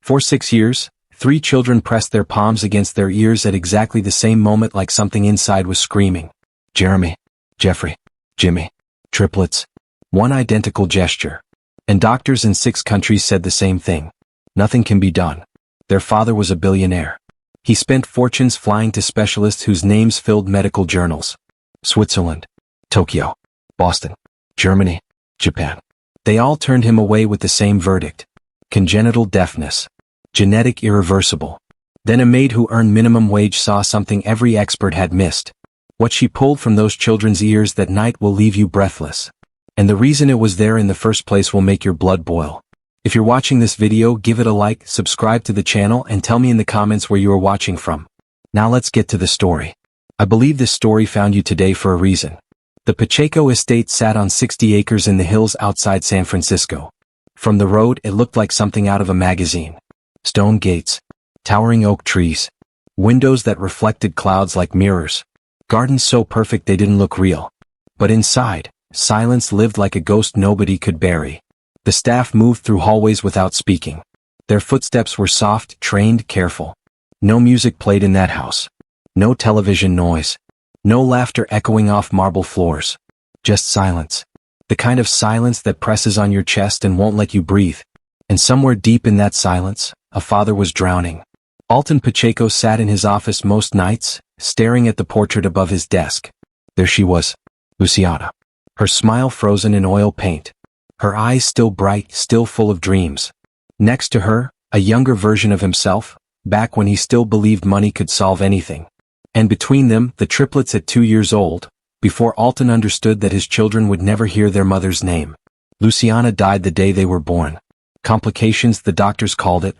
For 6 years, 3 children pressed their palms against their ears at exactly the same moment, like something inside was screaming. Jeremy, Jeffrey, Jimmie, triplets. One identical gesture. And doctors in 6 countries said the same thing. Nothing can be done. Their father was a billionaire. He spent fortunes flying to specialists whose names filled medical journals. Switzerland, Tokyo, Boston, Germany, Japan. They all turned him away with the same verdict. Congenital deafness. Genetic irreversible. Then a maid who earned minimum wage saw something every expert had missed. What she pulled from those children's ears that night will leave you breathless. And the reason it was there in the first place will make your blood boil. If you're watching this video, give it a like, subscribe to the channel, and tell me in the comments where you are watching from. Now let's get to the story. I believe this story found you today for a reason. The Pacheco estate sat on 60 acres in the hills outside San Francisco. From the road, it looked like something out of a magazine. Stone gates, towering oak trees, windows that reflected clouds like mirrors, gardens so perfect they didn't look real. But inside, silence lived like a ghost nobody could bury. The staff moved through hallways without speaking. Their footsteps were soft, trained, careful. No music played in that house. No television noise. No laughter echoing off marble floors. Just silence. The kind of silence that presses on your chest and won't let you breathe. And somewhere deep in that silence, a father was drowning. Alton Pacheco sat in his office most nights, staring at the portrait above his desk. There she was, Luciana. Her smile frozen in oil paint. Her eyes still bright, still full of dreams. Next to her, a younger version of himself, back when he still believed money could solve anything. And between them, the triplets at 2 years old, before Alton understood that his children would never hear their mother's name. Luciana died the day they were born. Complications, the doctors called it.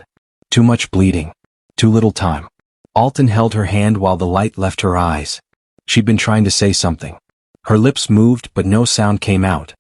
Too much bleeding. Too little time. Alton held her hand while the light left her eyes. She'd been trying to say something. Her lips moved, but no sound came out.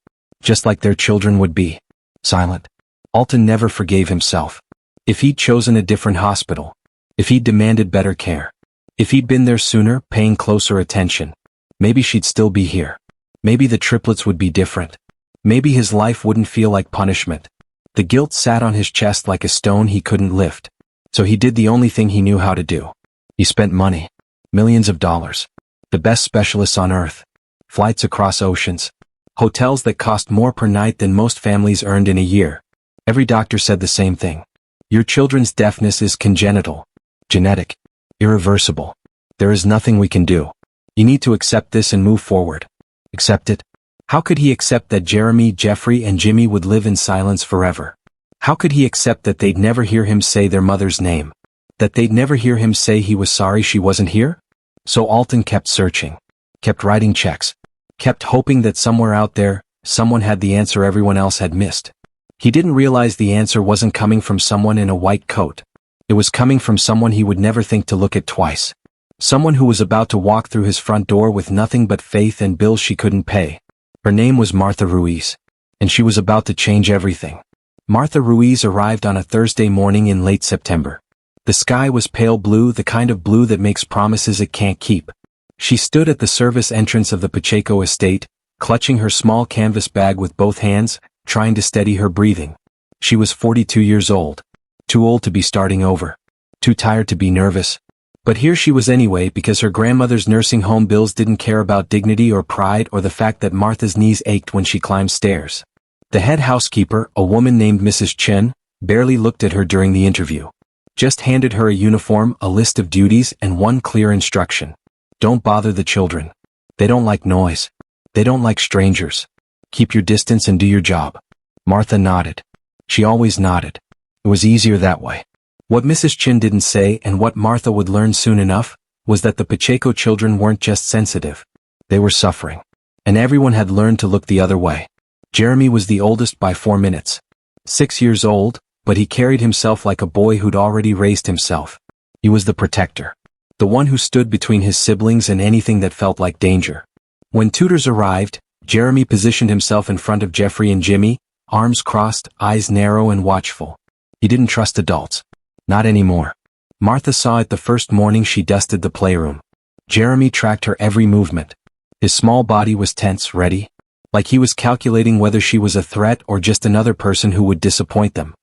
Just like their children would be. Silent. Alton never forgave himself. If he'd chosen a different hospital. If he'd demanded better care. If he'd been there sooner, paying closer attention. Maybe she'd still be here. Maybe the triplets would be different. Maybe his life wouldn't feel like punishment. The guilt sat on his chest like a stone he couldn't lift. So he did the only thing he knew how to do. He spent money. Millions of dollars. The best specialists on earth. Flights across oceans. Hotels that cost more per night than most families earned in a year. Every doctor said the same thing. Your children's deafness is congenital. Genetic. Irreversible. There is nothing we can do. You need to accept this and move forward. Accept it? How could he accept that Jeremy, Jeffrey, and Jimmie would live in silence forever? How could he accept that they'd never hear him say their mother's name? That they'd never hear him say he was sorry she wasn't here? So Alton kept searching. Kept writing checks. Kept hoping that somewhere out there, someone had the answer everyone else had missed. He didn't realize the answer wasn't coming from someone in a white coat. It was coming from someone he would never think to look at twice. Someone who was about to walk through his front door with nothing but faith and bills she couldn't pay. Her name was Martha Ruiz. And she was about to change everything. Martha Ruiz arrived on a Thursday morning in late September. The sky was pale blue, the kind of blue that makes promises it can't keep. She stood at the service entrance of the Pacheco estate, clutching her small canvas bag with both hands, trying to steady her breathing. She was 42 years old. Too old to be starting over. Too tired to be nervous. But here she was anyway because her grandmother's nursing home bills didn't care about dignity or pride or the fact that Martha's knees ached when she climbed stairs. The head housekeeper, a woman named Mrs. Chen, barely looked at her during the interview. Just handed her a uniform, a list of duties, and one clear instruction. Don't bother the children. They don't like noise. They don't like strangers. Keep your distance and do your job. Martha nodded. She always nodded. It was easier that way. What Mrs. Chen didn't say, and what Martha would learn soon enough, was that the Pacheco children weren't just sensitive. They were suffering. And everyone had learned to look the other way. Jeremy was the oldest by 4 minutes. 6 years old, but he carried himself like a boy who'd already raised himself. He was the protector. The one who stood between his siblings and anything that felt like danger. When tutors arrived, Jeremy positioned himself in front of Jeffrey and Jimmie, arms crossed, eyes narrow and watchful. He didn't trust adults. Not anymore. Martha saw it the first morning she dusted the playroom. Jeremy tracked her every movement. His small body was tense, ready. Like he was calculating whether she was a threat or just another person who would disappoint them.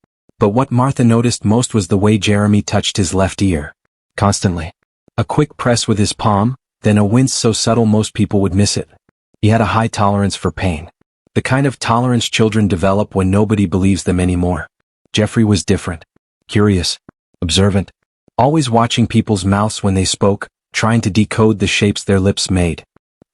But what Martha noticed most was the way Jeremy touched his left ear. Constantly. A quick press with his palm, then a wince so subtle most people would miss it. He had a high tolerance for pain. The kind of tolerance children develop when nobody believes them anymore. Jeffrey was different. Curious. Observant. Always watching people's mouths when they spoke, trying to decode the shapes their lips made.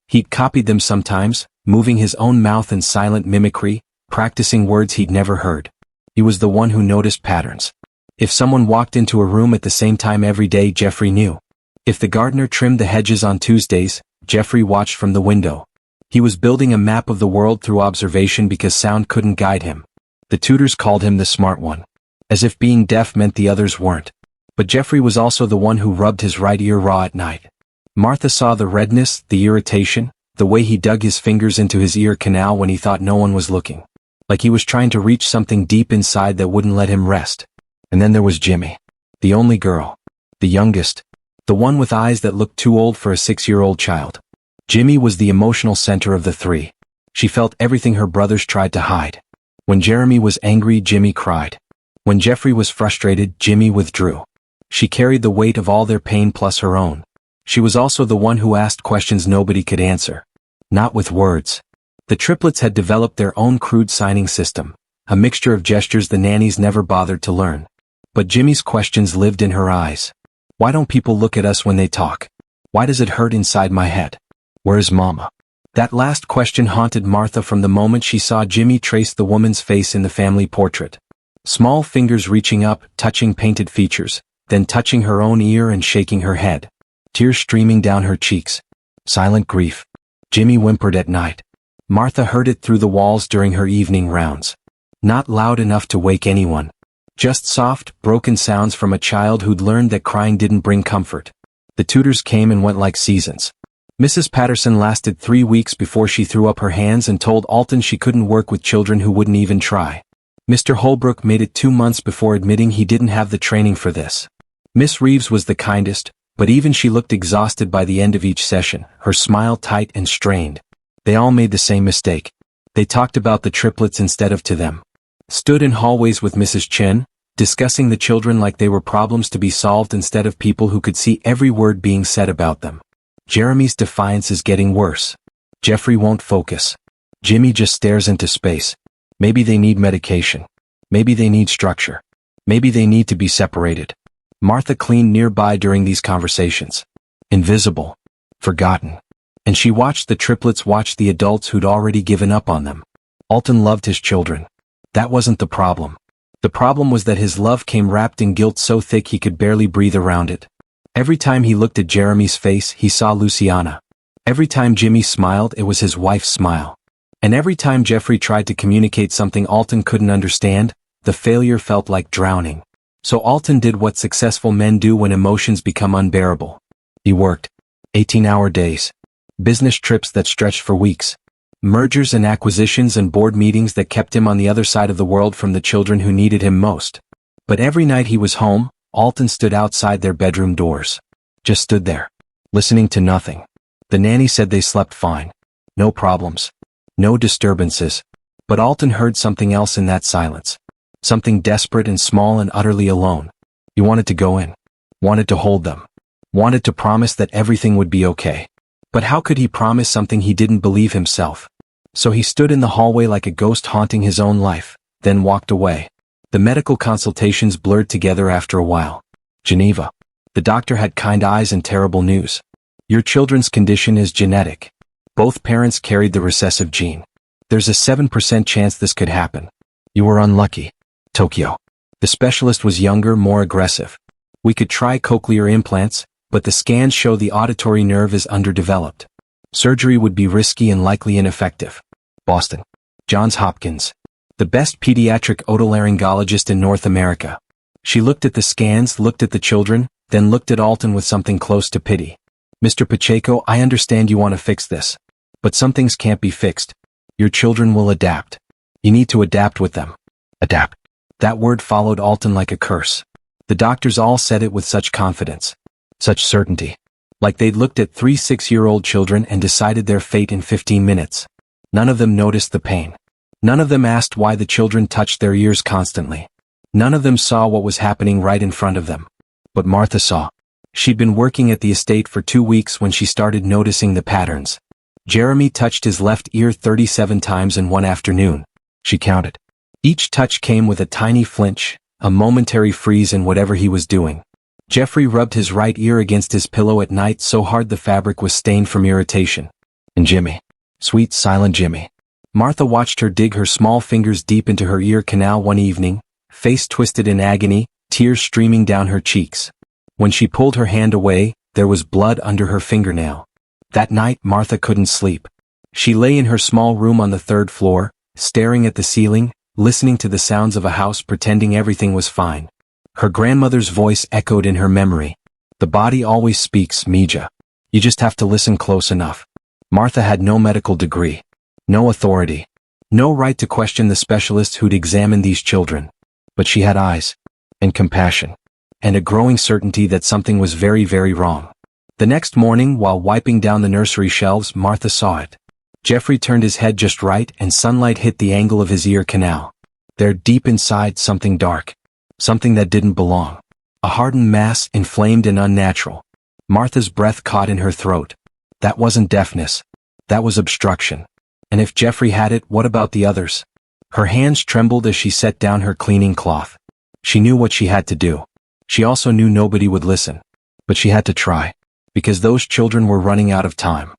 He'd copied them sometimes, moving his own mouth in silent mimicry, practicing words he'd never heard. He was the one who noticed patterns. If someone walked into a room at the same time every day, Jeffrey knew. If the gardener trimmed the hedges on Tuesdays, Jeffrey watched from the window. He was building a map of the world through observation because sound couldn't guide him. The tutors called him the smart one. As if being deaf meant the others weren't. But Jeffrey was also the one who rubbed his right ear raw at night. Martha saw the redness, the irritation, the way he dug his fingers into his ear canal when he thought no one was looking. Like he was trying to reach something deep inside that wouldn't let him rest. And then there was Jimmie. The only girl. The youngest. The one with eyes that looked too old for a 6-year-old child. Jimmie was the emotional center of the three. She felt everything her brothers tried to hide. When Jeremy was angry, Jimmie cried. When Jeffrey was frustrated, Jimmie withdrew. She carried the weight of all their pain plus her own. She was also the one who asked questions nobody could answer. Not with words. The triplets had developed their own crude signing system, a mixture of gestures the nannies never bothered to learn. But Jimmie's questions lived in her eyes. Why don't people look at us when they talk? Why does it hurt inside my head? Where's Mama? That last question haunted Martha from the moment she saw Jimmie trace the woman's face in the family portrait. Small fingers reaching up, touching painted features, then touching her own ear and shaking her head. Tears streaming down her cheeks. Silent grief. Jimmie whimpered at night. Martha heard it through the walls during her evening rounds. Not loud enough to wake anyone. Just soft, broken sounds from a child who'd learned that crying didn't bring comfort. The tutors came and went like seasons. Mrs. Patterson lasted 3 weeks before she threw up her hands and told Alton she couldn't work with children who wouldn't even try. Mr. Holbrook made it 2 months before admitting he didn't have the training for this. Miss Reeves was the kindest, but even she looked exhausted by the end of each session, her smile tight and strained. They all made the same mistake. They talked about the triplets instead of to them. Stood in hallways with Mrs. Chen, discussing the children like they were problems to be solved instead of people who could see every word being said about them. Jeremy's defiance is getting worse. Jeffrey won't focus. Jimmie just stares into space. Maybe they need medication. Maybe they need structure. Maybe they need to be separated. Martha cleaned nearby during these conversations. Invisible. Forgotten. And she watched the triplets watch the adults who'd already given up on them. Alton loved his children. That wasn't the problem. The problem was that his love came wrapped in guilt so thick he could barely breathe around it. Every time he looked at Jeremy's face, he saw Luciana. Every time Jimmie smiled, it was his wife's smile. And every time Jeffrey tried to communicate something Alton couldn't understand, the failure felt like drowning. So Alton did what successful men do when emotions become unbearable. He worked 18-hour days. Business trips that stretched for weeks. Mergers and acquisitions and board meetings that kept him on the other side of the world from the children who needed him most. But every night he was home, Alton stood outside their bedroom doors. Just stood there. Listening to nothing. The nanny said they slept fine. No problems. No disturbances. But Alton heard something else in that silence. Something desperate and small and utterly alone. He wanted to go in. Wanted to hold them. Wanted to promise that everything would be okay. But how could he promise something he didn't believe himself? So he stood in the hallway like a ghost haunting his own life, then walked away. The medical consultations blurred together after a while. Geneva. The doctor had kind eyes and terrible news. Your children's condition is genetic. Both parents carried the recessive gene. There's a 7% chance this could happen. You were unlucky. Tokyo. The specialist was younger, more aggressive. We could try cochlear implants, but the scans show the auditory nerve is underdeveloped. Surgery would be risky and likely ineffective. Boston. Johns Hopkins. The best pediatric otolaryngologist in North America. She looked at the scans, looked at the children, then looked at Alton with something close to pity. Mr. Pacheco, I understand you want to fix this. But some things can't be fixed. Your children will adapt. You need to adapt with them. Adapt. That word followed Alton like a curse. The doctors all said it with such confidence. Such certainty. Like they'd looked at 3 6-year-old children and decided their fate in 15 minutes. None of them noticed the pain. None of them asked why the children touched their ears constantly. None of them saw what was happening right in front of them. But Martha saw. She'd been working at the estate for 2 weeks when she started noticing the patterns. Jeremy touched his left ear 37 times in one afternoon. She counted. Each touch came with a tiny flinch, a momentary freeze in whatever he was doing. Jeffrey rubbed his right ear against his pillow at night so hard the fabric was stained from irritation. And Jimmie. Sweet, silent Jimmie. Martha watched her dig her small fingers deep into her ear canal one evening, face twisted in agony, tears streaming down her cheeks. When she pulled her hand away, there was blood under her fingernail. That night, Martha couldn't sleep. She lay in her small room on the 3rd floor, staring at the ceiling, listening to the sounds of a house pretending everything was fine. Her grandmother's voice echoed in her memory. The body always speaks, Mija. You just have to listen close enough. Martha had no medical degree. No authority. No right to question the specialists who'd examined these children. But she had eyes. And compassion. And a growing certainty that something was very, very wrong. The next morning, while wiping down the nursery shelves, Martha saw it. Jeffrey turned his head just right and sunlight hit the angle of his ear canal. There, deep inside, something dark. Something that didn't belong. A hardened mass, inflamed and unnatural. Martha's breath caught in her throat. That wasn't deafness. That was obstruction. And if Jeffrey had it, what about the others? Her hands trembled as she set down her cleaning cloth. She knew what she had to do. She also knew nobody would listen. But she had to try. Because those children were running out of time.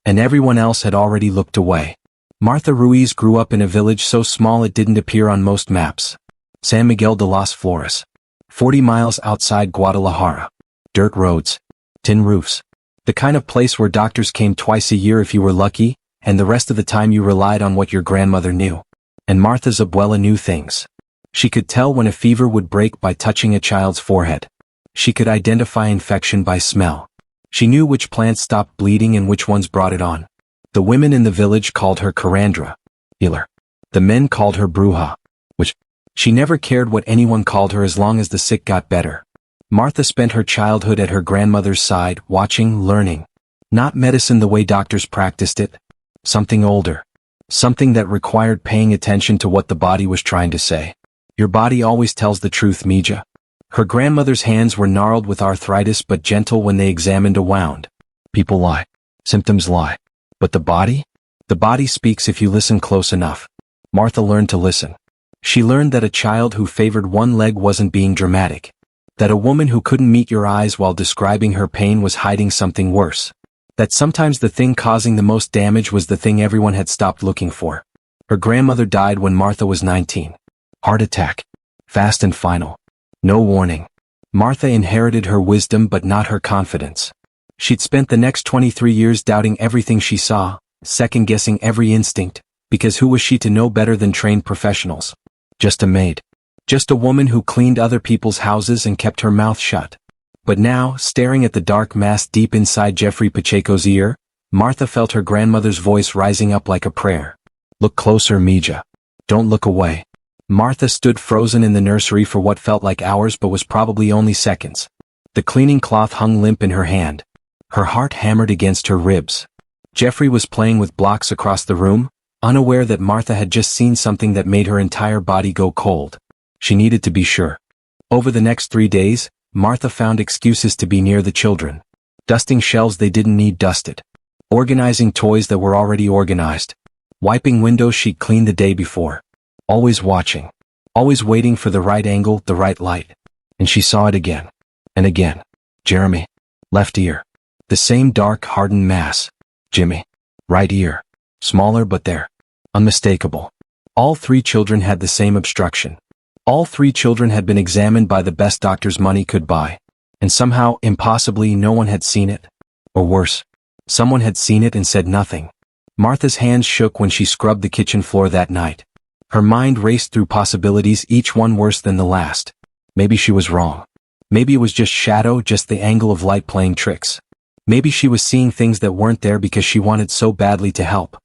And everyone else had already looked away. Martha Ruiz grew up in a village so small it didn't appear on most maps. San Miguel de las Flores. 40 miles outside Guadalajara. Dirt roads. Tin roofs. The kind of place where doctors came twice a year if you were lucky, and the rest of the time you relied on what your grandmother knew. And Martha's abuela knew things. She could tell when a fever would break by touching a child's forehead. She could identify infection by smell. She knew which plants stopped bleeding and which ones brought it on. The women in the village called her curandera, healer. The men called her bruja, which she never cared what anyone called her as long as the sick got better. Martha spent her childhood at her grandmother's side, watching, learning. Not medicine the way doctors practiced it. Something older. Something that required paying attention to what the body was trying to say. Your body always tells the truth, Mija. Her grandmother's hands were gnarled with arthritis but gentle when they examined a wound. People lie. Symptoms lie. But the body? The body speaks if you listen close enough. Martha learned to listen. She learned that a child who favored one leg wasn't being dramatic. That a woman who couldn't meet your eyes while describing her pain was hiding something worse. That sometimes the thing causing the most damage was the thing everyone had stopped looking for. Her grandmother died when Martha was 19. Heart attack. Fast and final. No warning. Martha inherited her wisdom but not her confidence. She'd spent the next 23 years doubting everything she saw, second-guessing every instinct, because who was she to know better than trained professionals? Just a maid. Just a woman who cleaned other people's houses and kept her mouth shut. But now, staring at the dark mass deep inside Jeffrey Pacheco's ear, Martha felt her grandmother's voice rising up like a prayer. Look closer, Mija. Don't look away. Martha stood frozen in the nursery for what felt like hours but was probably only seconds. The cleaning cloth hung limp in her hand. Her heart hammered against her ribs. Jeffrey was playing with blocks across the room, unaware that Martha had just seen something that made her entire body go cold. She needed to be sure. Over the next 3 days, Martha found excuses to be near the children. Dusting shelves they didn't need dusted. Organizing toys that were already organized. Wiping windows she'd cleaned the day before. Always watching. Always waiting for the right angle, the right light. And she saw it again. And again. Jeremy. Left ear. The same dark, hardened mass. Jimmie. Right ear. Smaller but there. Unmistakable. All 3 children had the same obstruction. All 3 children had been examined by the best doctors money could buy. And somehow, impossibly, no one had seen it. Or worse. Someone had seen it and said nothing. Martha's hands shook when she scrubbed the kitchen floor that night. Her mind raced through possibilities, each one worse than the last. Maybe she was wrong. Maybe it was just shadow, just the angle of light playing tricks. Maybe she was seeing things that weren't there because she wanted so badly to help.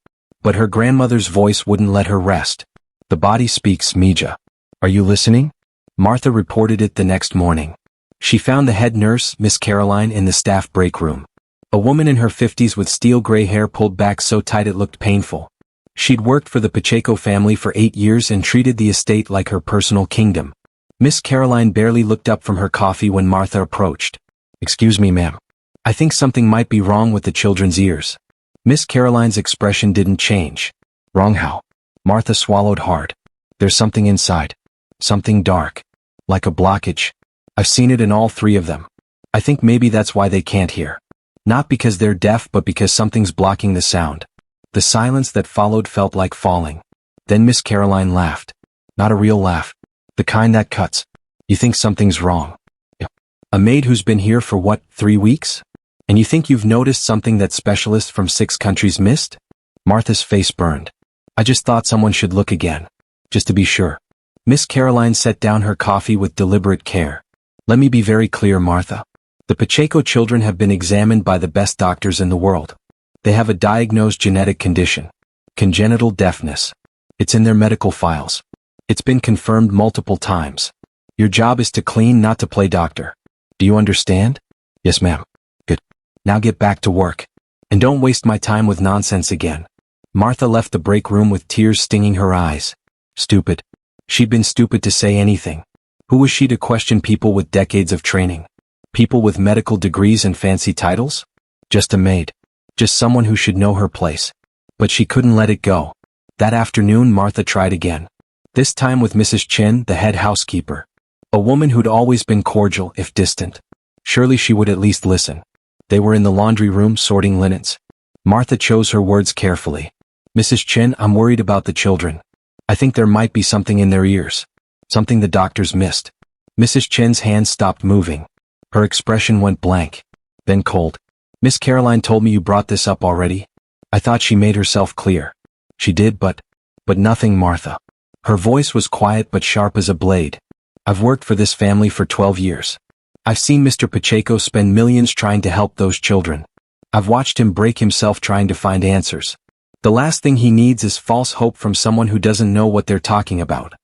But her grandmother's voice wouldn't let her rest. The body speaks, Mija. Are you listening? Martha reported it the next morning. She found the head nurse, Miss Caroline, in the staff break room. A woman in her 50s with steel gray hair pulled back so tight it looked painful. She'd worked for the Pacheco family for 8 years and treated the estate like her personal kingdom. Miss Caroline barely looked up from her coffee when Martha approached. "Excuse me, ma'am. I think something might be wrong with the children's ears." Miss Caroline's expression didn't change. "Wrong how?" Martha swallowed hard. "There's something inside. Something dark. Like a blockage. I've seen it in all three of them. I think maybe that's why they can't hear. Not because they're deaf but because something's blocking the sound." The silence that followed felt like falling. Then Miss Caroline laughed. Not a real laugh. The kind that cuts. "You think something's wrong? A maid who's been here for what, 3 weeks? And you think you've noticed something that specialists from 6 countries missed?" Martha's face burned. "I just thought someone should look again. Just to be sure." Miss Caroline set down her coffee with deliberate care. "Let me be very clear, Martha. The Pacheco children have been examined by the best doctors in the world. They have a diagnosed genetic condition. Congenital deafness. It's in their medical files. It's been confirmed multiple times. Your job is to clean, not to play doctor. Do you understand?" "Yes, ma'am." "Good. Now get back to work. And don't waste my time with nonsense again." Martha left the break room with tears stinging her eyes. Stupid. She'd been stupid to say anything. Who was she to question people with decades of training? People with medical degrees and fancy titles? Just a maid. Just someone who should know her place. But she couldn't let it go. That afternoon Martha tried again. This time with Mrs. Chin, the head housekeeper. A woman who'd always been cordial, if distant. Surely she would at least listen. They were in the laundry room sorting linens. Martha chose her words carefully. "Mrs. Chin, I'm worried about the children. I think there might be something in their ears. Something the doctors missed." Mrs. Chin's hands stopped moving. Her expression went blank. Then cold. "Miss Caroline told me you brought this up already. I thought she made herself clear." "She did, but nothing, Martha." Her voice was quiet but sharp as a blade. "I've worked for this family for 12 years. I've seen Mr. Pacheco spend millions trying to help those children. I've watched him break himself trying to find answers. The last thing he needs is false hope from someone who doesn't know what they're talking about.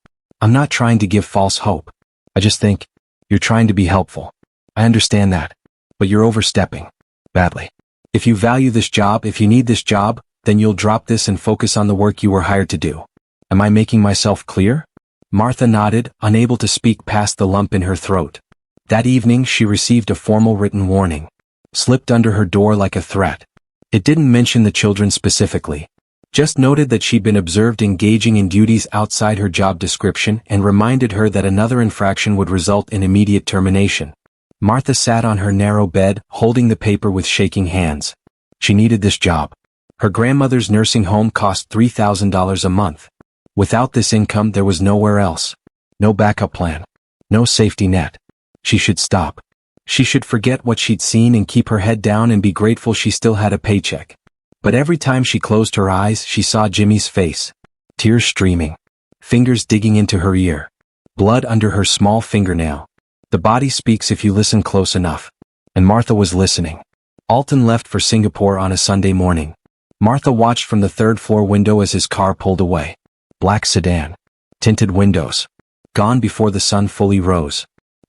I'm not trying to give false hope. I just think you're trying to be helpful. I understand that. But you're overstepping. Badly. If you value this job, if you need this job, then you'll drop this and focus on the work you were hired to do. Am I making myself clear?" Martha nodded, unable to speak past the lump in her throat. That evening she received a formal written warning. Slipped under her door like a threat. It didn't mention the children specifically. Just noted that she'd been observed engaging in duties outside her job description and reminded her that another infraction would result in immediate termination. Martha sat on her narrow bed, holding the paper with shaking hands. She needed this job. Her grandmother's nursing home cost $3,000 a month. Without this income there was nowhere else. No backup plan. No safety net. She should stop. She should forget what she'd seen and keep her head down and be grateful she still had a paycheck. But every time she closed her eyes she saw Jimmie's face. Tears streaming. Fingers digging into her ear. Blood under her small fingernail. The body speaks if you listen close enough. And Martha was listening. Alton left for Singapore on a Sunday morning. Martha watched from the 3rd floor window as his car pulled away. Black sedan. Tinted windows. Gone before the sun fully rose.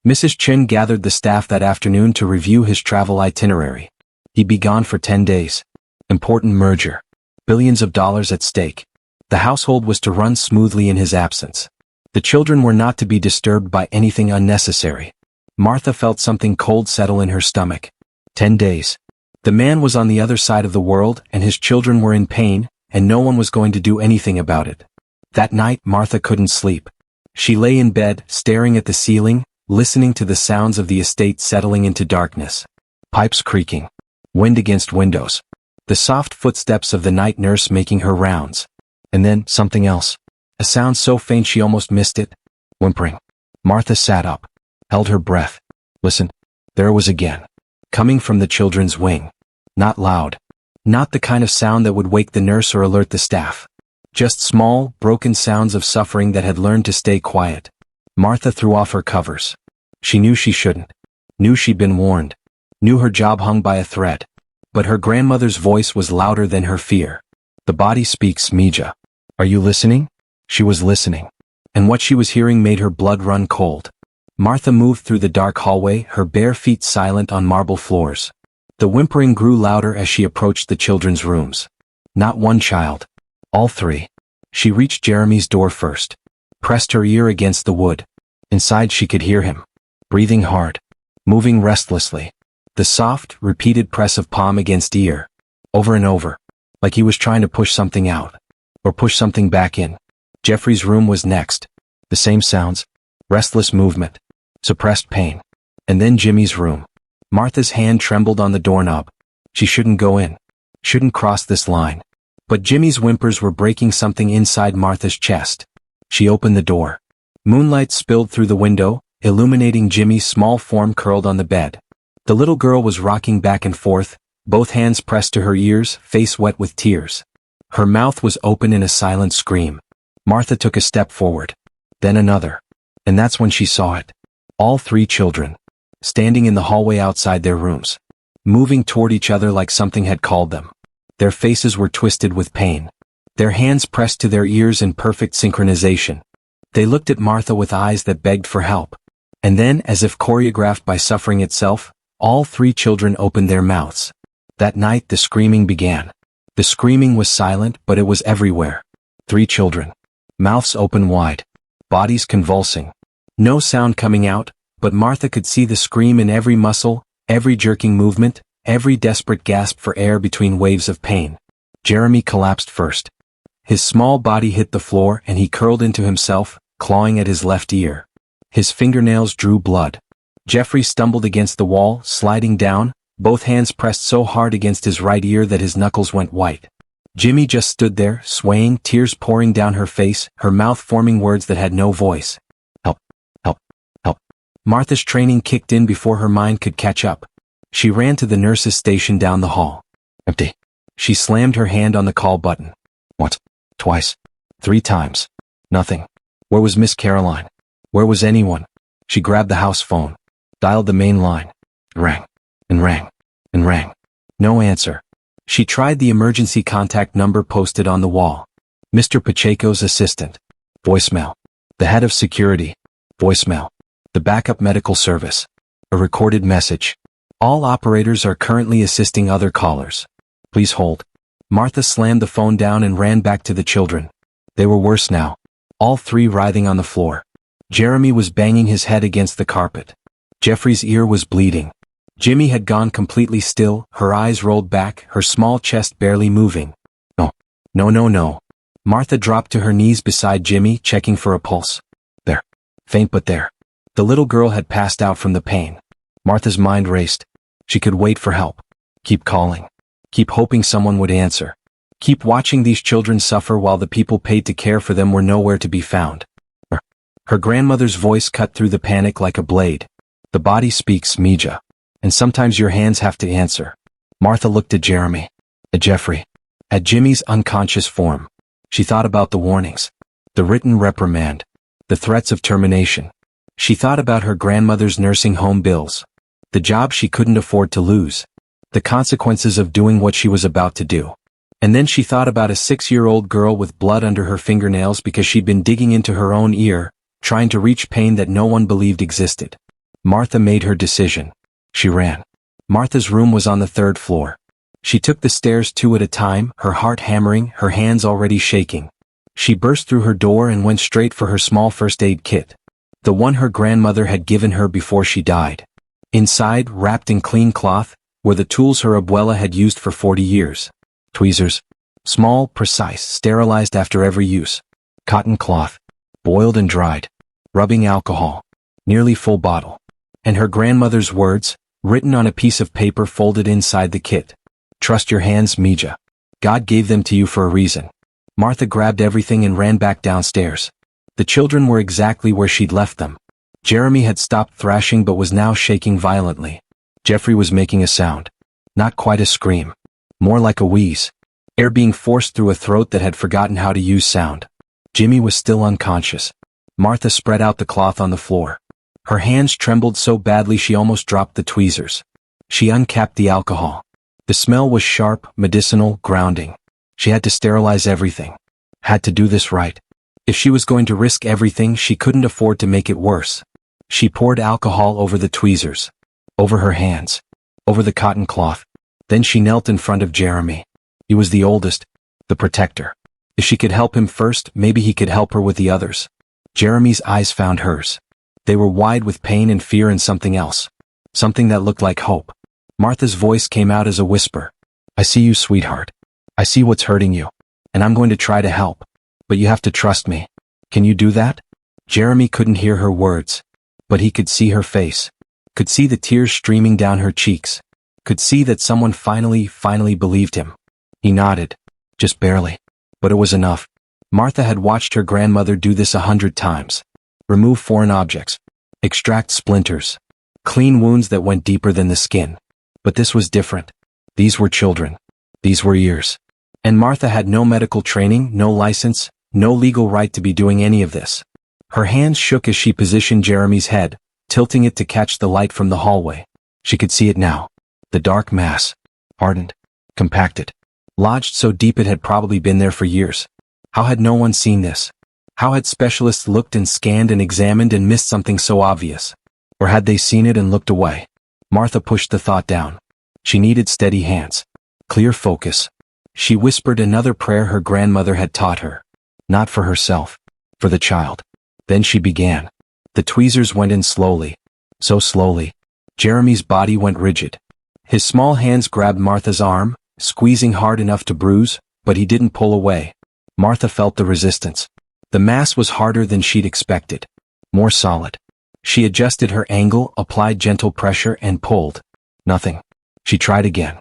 Mrs. Chin gathered the staff that afternoon to review his travel itinerary. He'd be gone for 10 days. Important merger. Billions of dollars at stake. The household was to run smoothly in his absence. The children were not to be disturbed by anything unnecessary. Martha felt something cold settle in her stomach. 10 days. The man was on the other side of the world and his children were in pain, and no one was going to do anything about it. That night Martha couldn't sleep. She lay in bed, staring at the ceiling, listening to the sounds of the estate settling into darkness. Pipes creaking. Wind against windows. The soft footsteps of the night nurse making her rounds. And then, something else. A sound so faint she almost missed it. Whimpering. Martha sat up. Held her breath. Listen. There it was again. Coming from the children's wing. Not loud. Not the kind of sound that would wake the nurse or alert the staff. Just small, broken sounds of suffering that had learned to stay quiet. Martha threw off her covers. She knew she shouldn't. Knew she'd been warned. Knew her job hung by a thread. But her grandmother's voice was louder than her fear. The body speaks, Mija. Are you listening? She was listening. And what she was hearing made her blood run cold. Martha moved through the dark hallway, her bare feet silent on marble floors. The whimpering grew louder as she approached the children's rooms. Not one child. All 3. She reached Jeremy's door first. Pressed her ear against the wood. Inside she could hear him, breathing hard, moving restlessly. The soft, repeated press of palm against ear, over and over, like he was trying to push something out, or push something back in. Jeffrey's room was next. The same sounds, restless movement, suppressed pain. And then Jimmie's room. Martha's hand trembled on the doorknob. She shouldn't go in. Shouldn't cross this line. But Jimmie's whimpers were breaking something inside Martha's chest. She opened the door. Moonlight spilled through the window, illuminating Jimmie's small form curled on the bed. The little girl was rocking back and forth, both hands pressed to her ears, face wet with tears. Her mouth was open in a silent scream. Martha took a step forward. Then another. And that's when she saw it. All three children, standing in the hallway outside their rooms, moving toward each other like something had called them. Their faces were twisted with pain. Their hands pressed to their ears in perfect synchronization. They looked at Martha with eyes that begged for help. And then, as if choreographed by suffering itself, all three children opened their mouths. That night the screaming began. The screaming was silent, but it was everywhere. Three children. Mouths open wide. Bodies convulsing. No sound coming out, but Martha could see the scream in every muscle, every jerking movement, every desperate gasp for air between waves of pain. Jeremy collapsed first. His small body hit the floor and he curled into himself, clawing at his left ear. His fingernails drew blood. Jeffrey stumbled against the wall, sliding down, both hands pressed so hard against his right ear that his knuckles went white. Jimmie just stood there, swaying, tears pouring down her face, her mouth forming words that had no voice. Help, help, help. Martha's training kicked in before her mind could catch up. She ran to the nurse's station down the hall. Empty. She slammed her hand on the call button. Once, twice, 3 times. Nothing. Where was Miss Caroline? Where was anyone? She grabbed the house phone, dialed the main line. Rang, and rang, and rang. No answer. She tried the emergency contact number posted on the wall. Mr. Pacheco's assistant. Voicemail. The head of security. Voicemail. The backup medical service. A recorded message. All operators are currently assisting other callers. Please hold. Martha slammed the phone down and ran back to the children. They were worse now. All three writhing on the floor. Jeremy was banging his head against the carpet. Jeffrey's ear was bleeding. Jimmie had gone completely still, her eyes rolled back, her small chest barely moving. No. No, no, no. Martha dropped to her knees beside Jimmie, checking for a pulse. There. Faint but there. The little girl had passed out from the pain. Martha's mind raced. She could wait for help. Keep calling. Keep hoping someone would answer. Keep watching these children suffer while the people paid to care for them were nowhere to be found. Her grandmother's voice cut through the panic like a blade. The body speaks, Mija. And sometimes your hands have to answer. Martha looked at Jeremy. At Jeffrey. At Jimmie's unconscious form. She thought about the warnings. The written reprimand. The threats of termination. She thought about her grandmother's nursing home bills. The job she couldn't afford to lose. The consequences of doing what she was about to do. And then she thought about a 6-year-old girl with blood under her fingernails because she'd been digging into her own ear, trying to reach pain that no one believed existed. Martha made her decision. She ran. Martha's room was on the 3rd floor. She took the stairs 2 at a time, her heart hammering, her hands already shaking. She burst through her door and went straight for her small first aid kit. The one her grandmother had given her before she died. Inside, wrapped in clean cloth, were the tools her abuela had used for 40 years. Tweezers. Small, precise, sterilized after every use. Cotton cloth. Boiled and dried. Rubbing alcohol. Nearly full bottle. And her grandmother's words, written on a piece of paper folded inside the kit. Trust your hands, Mija. God gave them to you for a reason. Martha grabbed everything and ran back downstairs. The children were exactly where she'd left them. Jeremy had stopped thrashing but was now shaking violently. Jeffrey was making a sound. Not quite a scream. More like a wheeze. Air being forced through a throat that had forgotten how to use sound. Jimmie was still unconscious. Martha spread out the cloth on the floor. Her hands trembled so badly she almost dropped the tweezers. She uncapped the alcohol. The smell was sharp, medicinal, grounding. She had to sterilize everything. Had to do this right. If she was going to risk everything, she couldn't afford to make it worse. She poured alcohol over the tweezers. Over her hands. Over the cotton cloth. Then she knelt in front of Jeremy. He was the oldest. The protector. If she could help him first, maybe he could help her with the others. Jeremy's eyes found hers. They were wide with pain and fear and something else. Something that looked like hope. Martha's voice came out as a whisper. I see you, sweetheart. I see what's hurting you. And I'm going to try to help. But you have to trust me. Can you do that? Jeremy couldn't hear her words. But he could see her face. Could see the tears streaming down her cheeks. Could see that someone finally believed him. He nodded. Just barely. But it was enough. Martha had watched her grandmother do this 100 times. Remove foreign objects. Extract splinters. Clean wounds that went deeper than the skin. But this was different. These were children. These were ears. And Martha had no medical training, no license, no legal right to be doing any of this. Her hands shook as she positioned Jeremy's head, tilting it to catch the light from the hallway. She could see it now. The dark mass. Hardened. Compacted. Lodged so deep it had probably been there for years. How had no one seen this? How had specialists looked and scanned and examined and missed something so obvious? Or had they seen it and looked away? Martha pushed the thought down. She needed steady hands. Clear focus. She whispered another prayer her grandmother had taught her. Not for herself. For the child. Then she began. The tweezers went in slowly. So slowly. Jeremy's body went rigid. His small hands grabbed Martha's arm, squeezing hard enough to bruise, but he didn't pull away. Martha felt the resistance. The mass was harder than she'd expected. More solid. She adjusted her angle, applied gentle pressure, and pulled. Nothing. She tried again.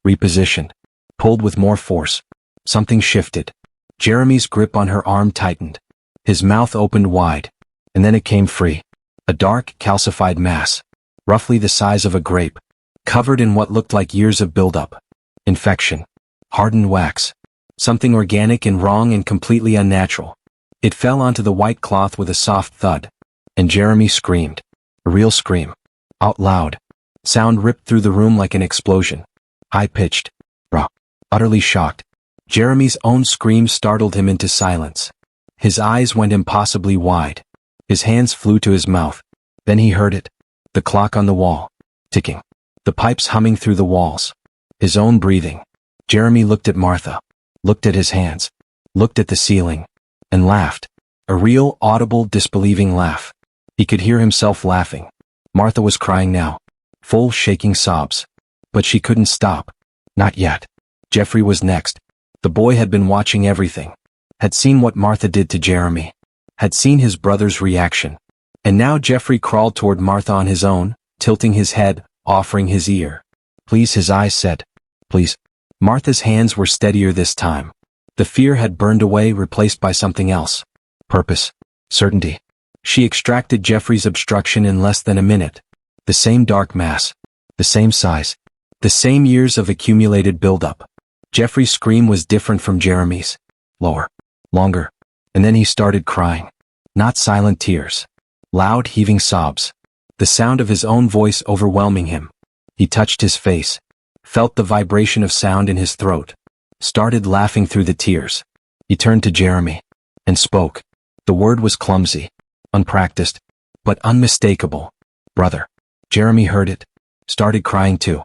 Repositioned. Pulled with more force. Something shifted. Jeremy's grip on her arm tightened. His mouth opened wide. And then it came free. A dark, calcified mass. Roughly the size of a grape. Covered in what looked like years of buildup. Infection. Hardened wax. Something organic and wrong and completely unnatural. It fell onto the white cloth with a soft thud. And Jeremy screamed. A real scream. Out loud. Sound ripped through the room like an explosion. High-pitched. Raw. Utterly shocked. Jeremy's own scream startled him into silence. His eyes went impossibly wide. His hands flew to his mouth. Then he heard it. The clock on the wall. Ticking. The pipes humming through the walls. His own breathing. Jeremy looked at Martha. Looked at his hands. Looked at the ceiling. And laughed. A real, audible, disbelieving laugh. He could hear himself laughing. Martha was crying now. Full, shaking sobs. But she couldn't stop. Not yet. Jeffrey was next. The boy had been watching everything. Had seen what Martha did to Jeremy. Had seen his brother's reaction. And now Jeffrey crawled toward Martha on his own, tilting his head, offering his ear. Please, his eyes said. Please. Martha's hands were steadier this time. The fear had burned away, replaced by something else. Purpose. Certainty. She extracted Jeffrey's obstruction in less than a minute. The same dark mass. The same size. The same years of accumulated buildup. Jeffrey's scream was different from Jeremy's. Lower. Longer. And then he started crying. Not silent tears. Loud, heaving sobs. The sound of his own voice overwhelming him. He touched his face. Felt the vibration of sound in his throat. Started laughing through the tears. He turned to Jeremy. And spoke. The word was clumsy. Unpracticed. But unmistakable. Brother. Jeremy heard it. Started crying too.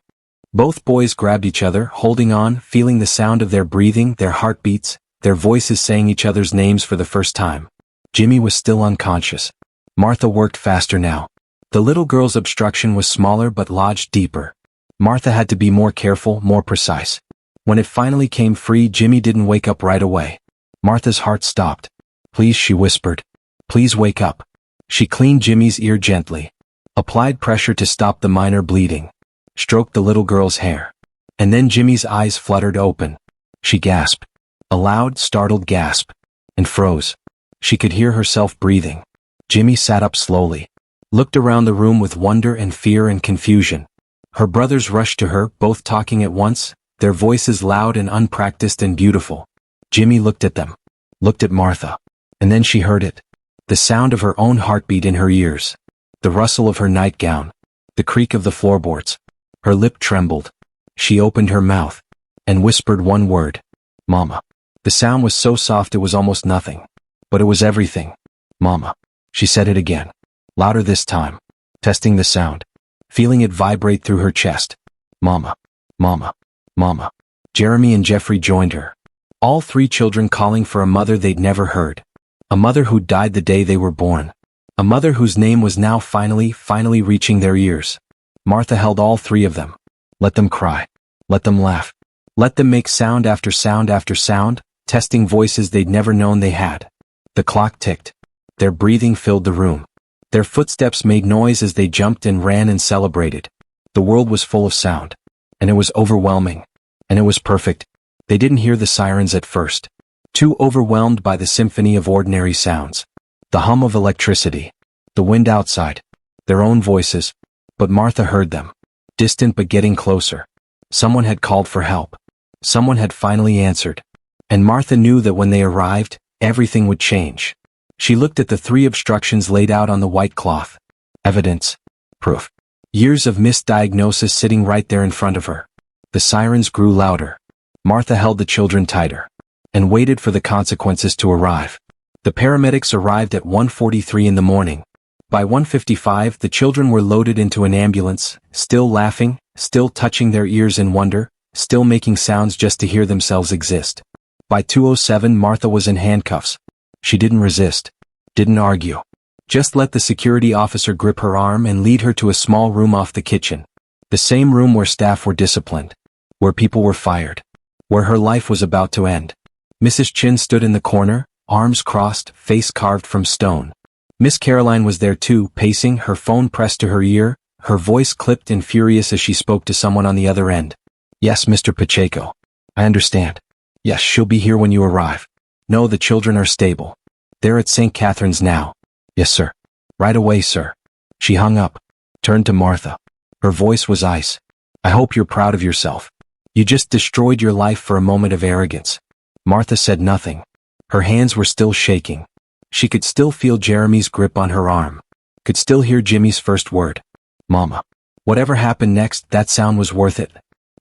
Both boys grabbed each other, holding on, feeling the sound of their breathing, their heartbeats, their voices saying each other's names for the first time. Jimmie was still unconscious. Martha worked faster now. The little girl's obstruction was smaller but lodged deeper. Martha had to be more careful, more precise. When it finally came free, Jimmie didn't wake up right away. Martha's heart stopped. Please, she whispered. Please wake up. She cleaned Jimmie's ear gently. Applied pressure to stop the minor bleeding. Stroked the little girl's hair. And then Jimmie's eyes fluttered open. She gasped. A loud, startled gasp. And froze. She could hear herself breathing. Jimmie sat up slowly. Looked around the room with wonder and fear and confusion. Her brothers rushed to her, both talking at once, their voices loud and unpracticed and beautiful. Jimmie looked at them. Looked at Martha. And then she heard it. The sound of her own heartbeat in her ears. The rustle of her nightgown. The creak of the floorboards. Her lip trembled. She opened her mouth. And whispered one word. Mama. The sound was so soft it was almost nothing. But it was everything. Mama. She said it again. Louder this time. Testing the sound. Feeling it vibrate through her chest. Mama. Mama. Mama. Jeremy and Jeffrey joined her. All three children calling for a mother they'd never heard. A mother who died the day they were born. A mother whose name was now finally reaching their ears. Martha held all three of them. Let them cry. Let them laugh. Let them make sound after sound after sound, testing voices they'd never known they had. The clock ticked. Their breathing filled the room. Their footsteps made noise as they jumped and ran and celebrated. The world was full of sound. And it was overwhelming. And it was perfect. They didn't hear the sirens at first. Too overwhelmed by the symphony of ordinary sounds. The hum of electricity. The wind outside. Their own voices. But Martha heard them. Distant but getting closer. Someone had called for help. Someone had finally answered. And Martha knew that when they arrived, everything would change. She looked at the three obstructions laid out on the white cloth. Evidence. Proof. Years of misdiagnosis sitting right there in front of her. The sirens grew louder. Martha held the children tighter. And waited for the consequences to arrive. The paramedics arrived at 1:43 in the morning. By 1:55, the children were loaded into an ambulance, still laughing, still touching their ears in wonder, still making sounds just to hear themselves exist. By 2:07, Martha was in handcuffs. She didn't resist. Didn't argue. Just let the security officer grip her arm and lead her to a small room off the kitchen. The same room where staff were disciplined. Where people were fired. Where her life was about to end. Mrs. Chin stood in the corner, arms crossed, face carved from stone. Miss Caroline was there too, pacing, her phone pressed to her ear, her voice clipped and furious as she spoke to someone on the other end. Yes, Mr. Pacheco. I understand. Yes, she'll be here when you arrive. No, the children are stable. They're at St. Catherine's now. Yes, sir. Right away, sir. She hung up. Turned to Martha. Her voice was ice. I hope you're proud of yourself. You just destroyed your life for a moment of arrogance. Martha said nothing. Her hands were still shaking. She could still feel Jeremy's grip on her arm. Could still hear Jimmie's first word. Mama. Whatever happened next, that sound was worth it.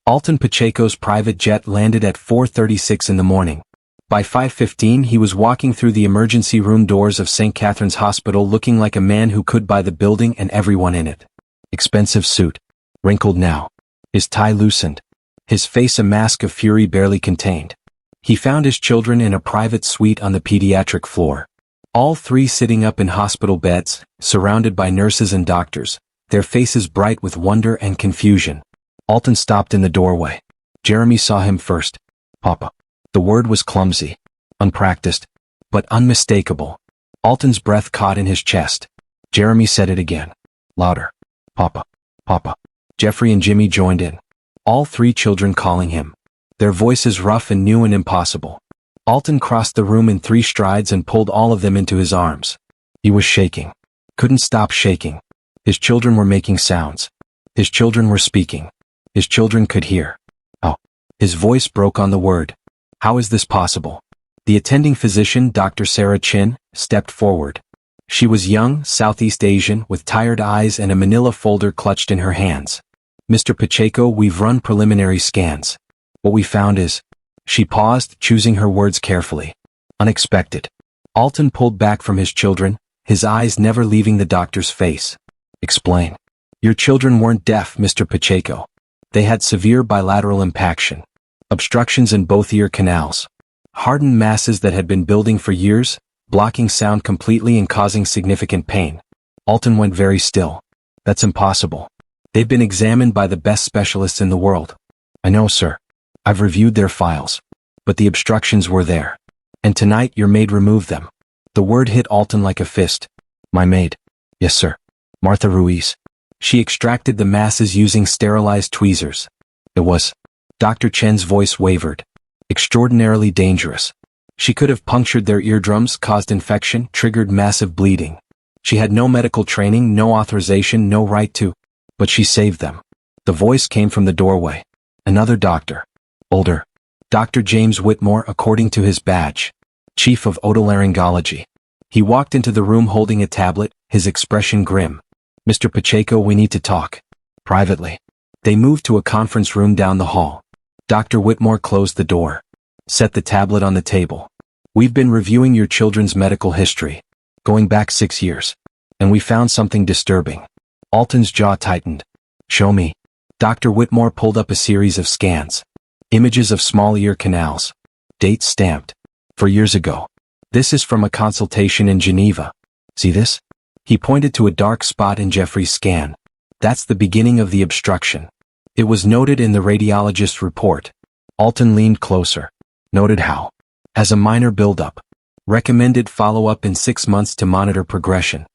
Alton Pacheco's private jet landed at 4:36 in the morning. By 5:15 he was walking through the emergency room doors of St. Catherine's Hospital looking like a man who could buy the building and everyone in it. Expensive suit. Wrinkled now. His tie loosened. His face a mask of fury barely contained. He found his children in a private suite on the pediatric floor. All three sitting up in hospital beds, surrounded by nurses and doctors, their faces bright with wonder and confusion. Alton stopped in the doorway. Jeremy saw him first. Papa. The word was clumsy, unpracticed, but unmistakable. Alton's breath caught in his chest. Jeremy said it again. Louder. Papa. Papa. Jeffrey and Jimmie joined in. All three children calling him. Their voices rough and new and impossible. Alton crossed the room in 3 strides and pulled all of them into his arms. He was shaking. Couldn't stop shaking. His children were making sounds. His children were speaking. His children could hear. Oh. His voice broke on the word. How is this possible? The attending physician, Dr. Sarah Chin, stepped forward. She was young, Southeast Asian, with tired eyes and a manila folder clutched in her hands. Mr. Pacheco, we've run preliminary scans. What we found is... She paused, choosing her words carefully. Unexpected. Alton pulled back from his children, his eyes never leaving the doctor's face. Explain. Your children weren't deaf, Mr. Pacheco. They had severe bilateral impaction. Obstructions in both ear canals. Hardened masses that had been building for years, blocking sound completely and causing significant pain. Alton went very still. That's impossible. They've been examined by the best specialists in the world. I know, sir. I've reviewed their files. But the obstructions were there. And tonight your maid removed them. The word hit Alton like a fist. My maid. Yes, sir. Martha Ruiz. She extracted the masses using sterilized tweezers. It was... Dr. Chen's voice wavered. Extraordinarily dangerous. She could have punctured their eardrums, caused infection, triggered massive bleeding. She had no medical training, no authorization, no right to. But she saved them. The voice came from the doorway. Another doctor. Older. Dr. James Whitmore, according to his badge. Chief of otolaryngology. He walked into the room holding a tablet, his expression grim. Mr. Pacheco, we need to talk. Privately. They moved to a conference room down the hall. Dr. Whitmore closed the door. Set the tablet on the table. We've been reviewing your children's medical history. Going back 6 years. And we found something disturbing. Alton's jaw tightened. Show me. Dr. Whitmore pulled up a series of scans. Images of small ear canals. Dates stamped. For years ago. This is from a consultation in Geneva. See this? He pointed to a dark spot in Jeffrey's scan. That's the beginning of the obstruction. It was noted in the radiologist's report. Alton leaned closer. Noted how? As a minor buildup. Recommended follow-up in 6 months to monitor progression.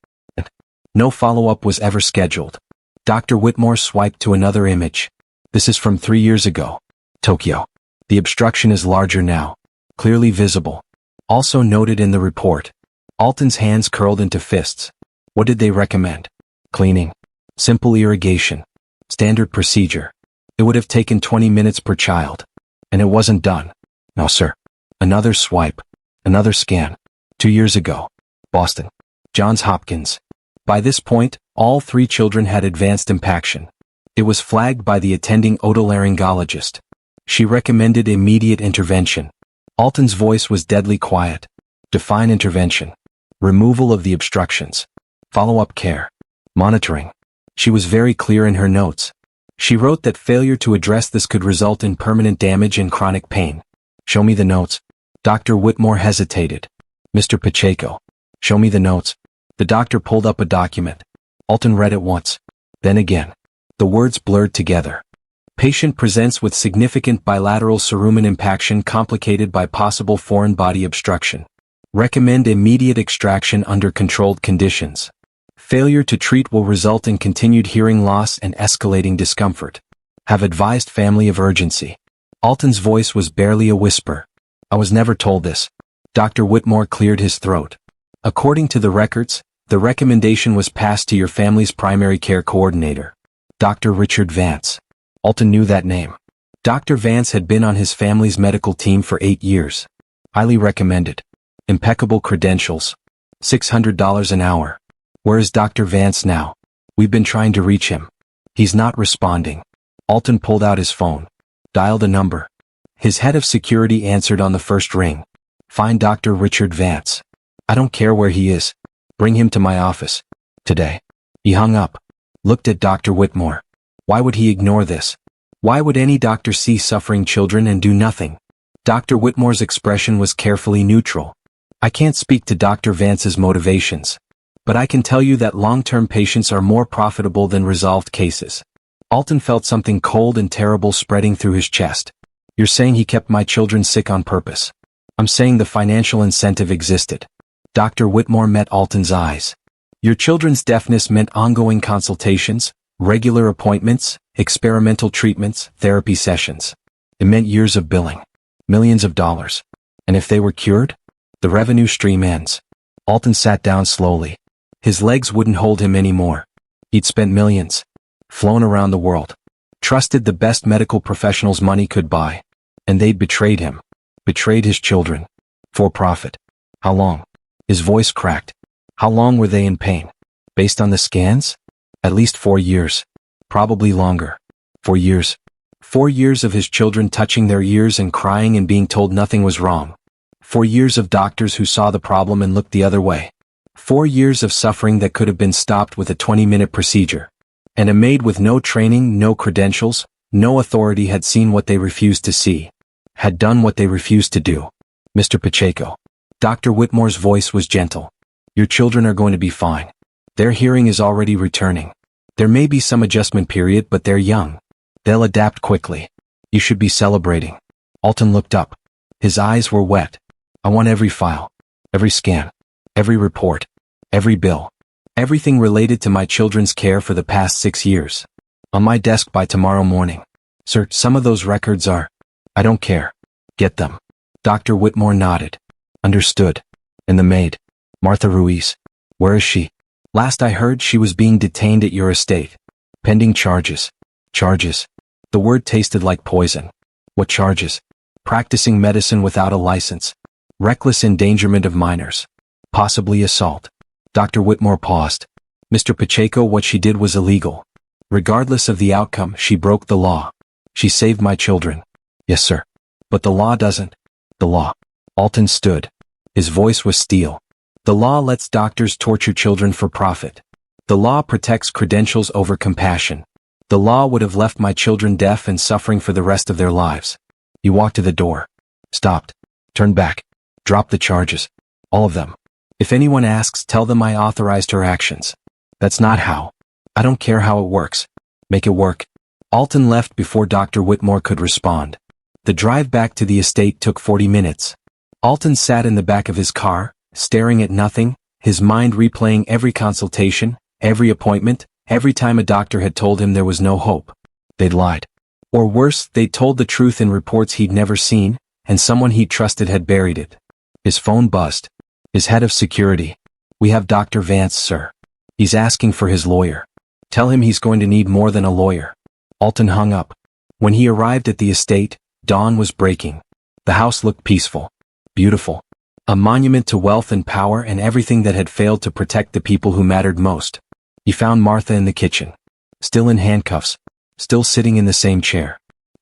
No follow-up was ever scheduled. Dr. Whitmore swiped to another image. This is from 3 years ago. Tokyo. The obstruction is larger now. Clearly visible. Also noted in the report. Alton's hands curled into fists. What did they recommend? Cleaning. Simple irrigation. Standard procedure. It would have taken 20 minutes per child. And it wasn't done. No, sir. Another swipe. Another scan. 2 years ago. Boston. Johns Hopkins. By this point, all 3 children had advanced impaction. It was flagged by the attending otolaryngologist. She recommended immediate intervention. Alton's voice was deadly quiet. Define intervention. Removal of the obstructions. Follow-up care. Monitoring. She was very clear in her notes. She wrote that failure to address this could result in permanent damage and chronic pain. Show me the notes. Dr. Whitmore hesitated. Mr. Pacheco. Show me the notes. The doctor pulled up a document. Alton read it once. Then again. The words blurred together. Patient presents with significant bilateral cerumen impaction complicated by possible foreign body obstruction. Recommend immediate extraction under controlled conditions. Failure to treat will result in continued hearing loss and escalating discomfort. Have advised family of urgency. Alton's voice was barely a whisper. I was never told this. Dr. Whitmore cleared his throat. According to the records, the recommendation was passed to your family's primary care coordinator, Dr. Richard Vance. Alton knew that name. Dr. Vance had been on his family's medical team for 8 years. Highly recommended. Impeccable credentials. $600 an hour. Where is Dr. Vance now? We've been trying to reach him. He's not responding. Alton pulled out his phone. Dialed a number. His head of security answered on the first ring. Find Dr. Richard Vance. I don't care where he is. Bring him to my office. Today. He hung up. Looked at Dr. Whitmore. Why would he ignore this? Why would any doctor see suffering children and do nothing? Dr. Whitmore's expression was carefully neutral. I can't speak to Dr. Vance's motivations. But I can tell you that long-term patients are more profitable than resolved cases. Alton felt something cold and terrible spreading through his chest. You're saying he kept my children sick on purpose. I'm saying the financial incentive existed. Dr. Whitmore met Alton's eyes. Your children's deafness meant ongoing consultations, regular appointments, experimental treatments, therapy sessions. It meant years of billing. Millions of dollars. And if they were cured? The revenue stream ends. Alton sat down slowly. His legs wouldn't hold him anymore. He'd spent millions. Flown around the world. Trusted the best medical professionals money could buy. And they'd betrayed him. Betrayed his children. For profit. How long? His voice cracked. How long were they in pain? Based on the scans? At least 4 years. Probably longer. 4 years. 4 years of his children touching their ears and crying and being told nothing was wrong. 4 years of doctors who saw the problem and looked the other way. 4 years of suffering that could have been stopped with a 20-minute procedure. And a maid with no training, no credentials, no authority had seen what they refused to see. Had done what they refused to do. Mr. Pacheco. Dr. Whitmore's voice was gentle. Your children are going to be fine. Their hearing is already returning. There may be some adjustment period, but they're young. They'll adapt quickly. You should be celebrating. Alton looked up. His eyes were wet. I want every file. Every scan. Every report. Every bill. Everything related to my children's care for the past 6 years. On my desk by tomorrow morning. Sir, some of those records are... I don't care. Get them. Dr. Whitmore nodded. Understood. And the maid. Martha Ruiz. Where is she? Last I heard she was being detained at your estate. Pending charges. Charges. The word tasted like poison. What charges? Practicing medicine without a license. Reckless endangerment of minors. Possibly assault. Dr. Whitmore paused. Mr. Pacheco, what she did was illegal. Regardless of the outcome, she broke the law. She saved my children. Yes, sir. But the law doesn't. The law. Alton stood. His voice was steel. The law lets doctors torture children for profit. The law protects credentials over compassion. The law would have left my children deaf and suffering for the rest of their lives. He walked to the door. Stopped. Turned back. Dropped the charges. All of them. If anyone asks, tell them I authorized her actions. That's not how. I don't care how it works. Make it work. Alton left before Dr. Whitmore could respond. The drive back to the estate took 40 minutes. Alton sat in the back of his car, staring at nothing, his mind replaying every consultation, every appointment, every time a doctor had told him there was no hope. They'd lied. Or worse, they'd told the truth in reports he'd never seen, and someone he trusted had buried it. His phone buzzed. His head of security. "We have Dr. Vance, sir. He's asking for his lawyer. Tell him he's going to need more than a lawyer." Alton hung up. When he arrived at the estate, dawn was breaking. The house looked peaceful. Beautiful. A monument to wealth and power and everything that had failed to protect the people who mattered most. He found Martha in the kitchen. Still in handcuffs. Still sitting in the same chair.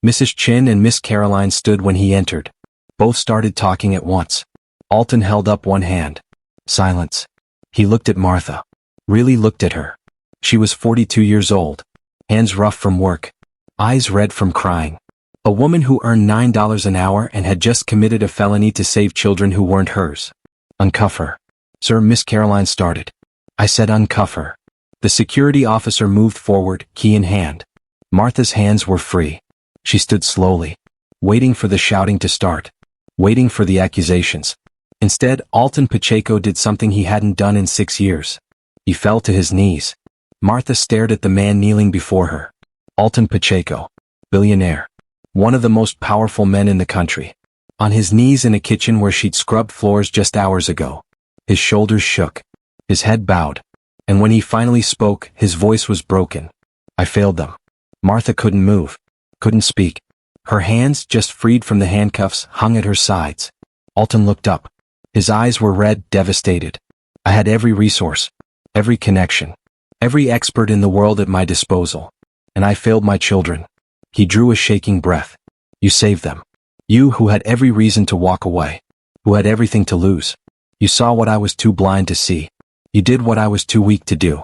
Mrs. Chin and Miss Caroline stood when he entered. Both started talking at once. Alton held up one hand. Silence. He looked at Martha. Really looked at her. She was 42 years old. Hands rough from work. Eyes red from crying. A woman who earned $9 an hour and had just committed a felony to save children who weren't hers. "Uncuff her." "Sir," Miss Caroline started. "I said uncuff her." The security officer moved forward, key in hand. Martha's hands were free. She stood slowly, waiting for the shouting to start, waiting for the accusations. Instead, Alton Pacheco did something he hadn't done in 6 years. He fell to his knees. Martha stared at the man kneeling before her. Alton Pacheco. Billionaire. One of the most powerful men in the country. On his knees in a kitchen where she'd scrubbed floors just hours ago. His shoulders shook. His head bowed. And when he finally spoke, his voice was broken. "I failed them." Martha couldn't move. Couldn't speak. Her hands, just freed from the handcuffs, hung at her sides. Alton looked up. His eyes were red, devastated. "I had every resource. Every connection. Every expert in the world at my disposal. And I failed my children." He drew a shaking breath. "You saved them. You who had every reason to walk away. Who had everything to lose. You saw what I was too blind to see. You did what I was too weak to do.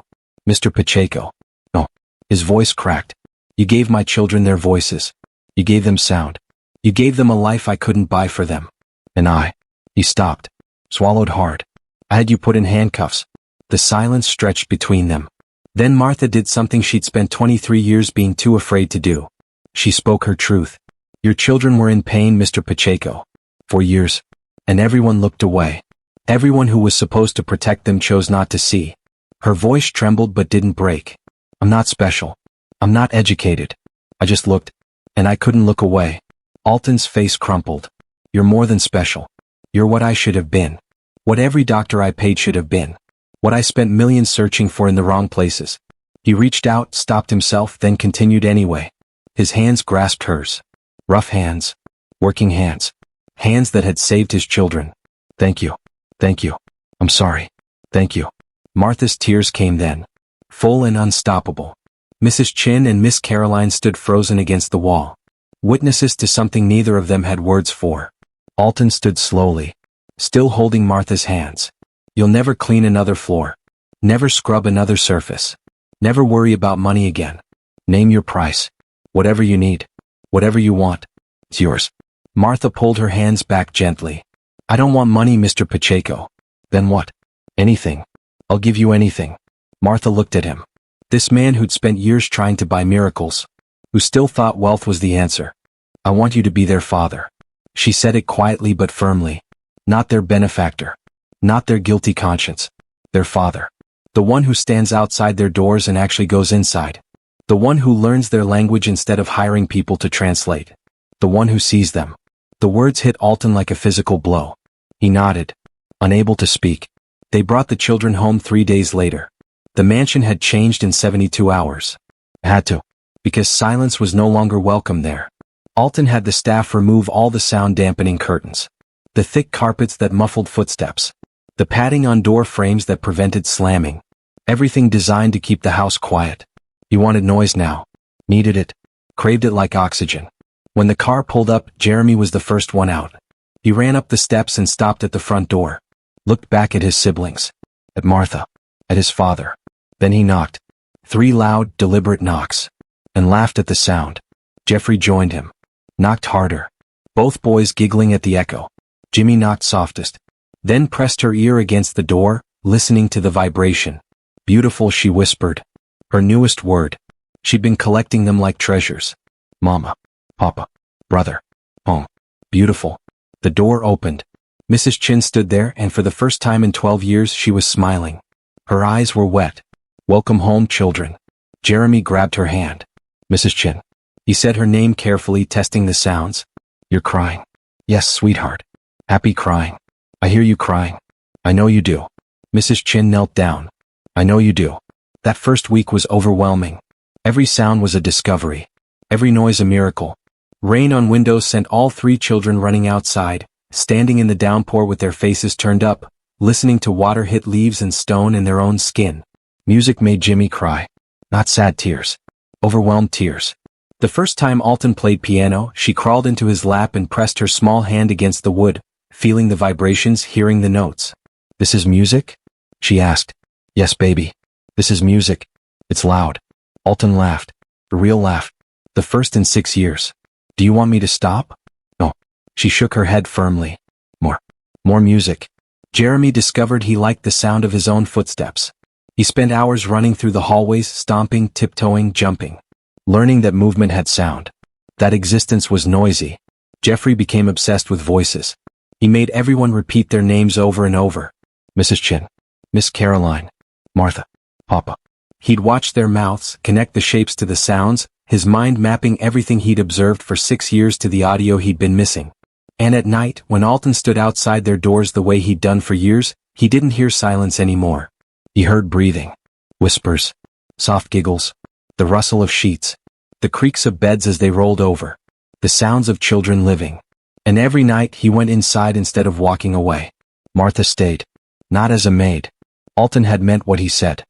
Mr. Pacheco." "No." His voice cracked. "You gave my children their voices. You gave them sound. You gave them a life I couldn't buy for them. And I." He stopped. Swallowed hard. "I had you put in handcuffs." The silence stretched between them. Then Martha did something she'd spent 23 years being too afraid to do. She spoke her truth. "Your children were in pain, Mr. Pacheco. For years. And everyone looked away. Everyone who was supposed to protect them chose not to see." Her voice trembled but didn't break. "I'm not special. I'm not educated. I just looked. And I couldn't look away." Alton's face crumpled. "You're more than special. You're what I should have been. What every doctor I paid should have been. What I spent millions searching for in the wrong places." He reached out, stopped himself, then continued anyway. His hands grasped hers. Rough hands. Working hands. Hands that had saved his children. "Thank you. Thank you. I'm sorry. Thank you." Martha's tears came then. Full and unstoppable. Mrs. Chin and Miss Caroline stood frozen against the wall. Witnesses to something neither of them had words for. Alton stood slowly. Still holding Martha's hands. "You'll never clean another floor. Never scrub another surface. Never worry about money again. Name your price. Whatever you need. Whatever you want. It's yours." Martha pulled her hands back gently. "I don't want money, Mr. Pacheco." "Then what?" "Anything. I'll give you anything." Martha looked at him. This man who'd spent years trying to buy miracles. Who still thought wealth was the answer. "I want you to be their father." She said it quietly but firmly. Not their benefactor. Not their guilty conscience. Their father. The one who stands outside their doors and actually goes inside. The one who learns their language instead of hiring people to translate. The one who sees them. The words hit Alton like a physical blow. He nodded. Unable to speak. They brought the children home 3 days later. The mansion had changed in 72 hours. Had to. Because silence was no longer welcome there. Alton had the staff remove all the sound-dampening curtains. The thick carpets that muffled footsteps. The padding on door frames that prevented slamming. Everything designed to keep the house quiet. He wanted noise now. Needed it. Craved it like oxygen. When the car pulled up, Jeremy was the first one out. He ran up the steps and stopped at the front door. Looked back at his siblings. At Martha. At his father. Then he knocked. 3 loud, deliberate knocks. And laughed at the sound. Jeffrey joined him. Knocked harder. Both boys giggling at the echo. Jimmie knocked softest. then pressed her ear against the door, listening to the vibration. Beautiful, she whispered. Her newest word. She'd been collecting them like treasures. Mama. Papa. Brother. Home. Beautiful. The door opened. Mrs. Chin stood there, and for the first time in 12 years she was smiling. Her eyes were wet. Welcome home, children. Jeremy grabbed her hand. Mrs. Chin. He said her name carefully, testing the sounds. You're crying. Yes, sweetheart. Happy crying. I hear you crying. I know you do. Mrs. Chin knelt down. I know you do. That first week was overwhelming. Every sound was a discovery. Every noise a miracle. Rain on windows sent all 3 children running outside, standing in the downpour with their faces turned up, listening to water hit leaves and stone in their own skin. Music made Jimmie cry. Not sad tears. Overwhelmed tears. The first time Alton played piano, she crawled into his lap and pressed her small hand against the wood, feeling the vibrations, hearing the notes. This is music? She asked. Yes, baby. This is music. It's loud. Alton laughed. A real laugh. The first in 6 years. Do you want me to stop? No. She shook her head firmly. More music. Jeremy discovered he liked the sound of his own footsteps. He spent hours running through the hallways, stomping, tiptoeing, jumping. Learning that movement had sound. That existence was noisy. Jeffrey became obsessed with voices. He made everyone repeat their names over and over. Mrs. Chin. Miss Caroline. Martha. Papa. He'd watch their mouths, connect the shapes to the sounds, his mind mapping everything he'd observed for 6 years to the audio he'd been missing. And at night, when Alton stood outside their doors the way he'd done for years, he didn't hear silence anymore. He heard breathing. Whispers. Soft giggles. The rustle of sheets. The creaks of beds as they rolled over. The sounds of children living. And every night he went inside instead of walking away. Martha stayed. Not as a maid. Alton had meant what he said.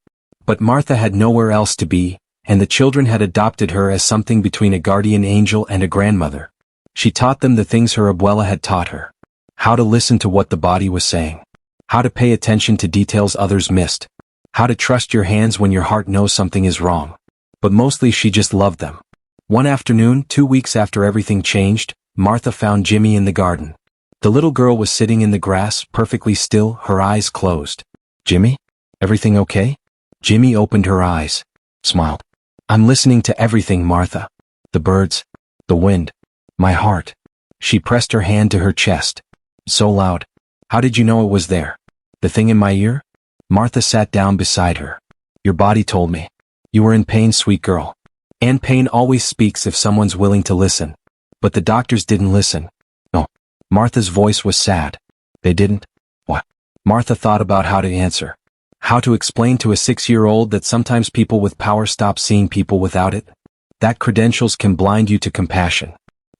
But Martha had nowhere else to be, and the children had adopted her as something between a guardian angel and a grandmother. She taught them the things her abuela had taught her. How to listen to what the body was saying. How to pay attention to details others missed. How to trust your hands when your heart knows something is wrong. But mostly she just loved them. One afternoon, 2 weeks after everything changed, Martha found Jimmie in the garden. The little girl was sitting in the grass, perfectly still, her eyes closed. Jimmie? Everything okay? Jimmie opened her eyes. Smiled. I'm listening to everything, Martha. The birds. The wind. My heart. She pressed her hand to her chest. So loud. How did you know it was there? The thing in my ear? Martha sat down beside her. Your body told me. You were in pain, sweet girl. And pain always speaks if someone's willing to listen. But the doctors didn't listen. No. Martha's voice was sad. They didn't? What? Martha thought about how to answer. How to explain to a 6-year-old that sometimes people with power stop seeing people without it? That credentials can blind you to compassion.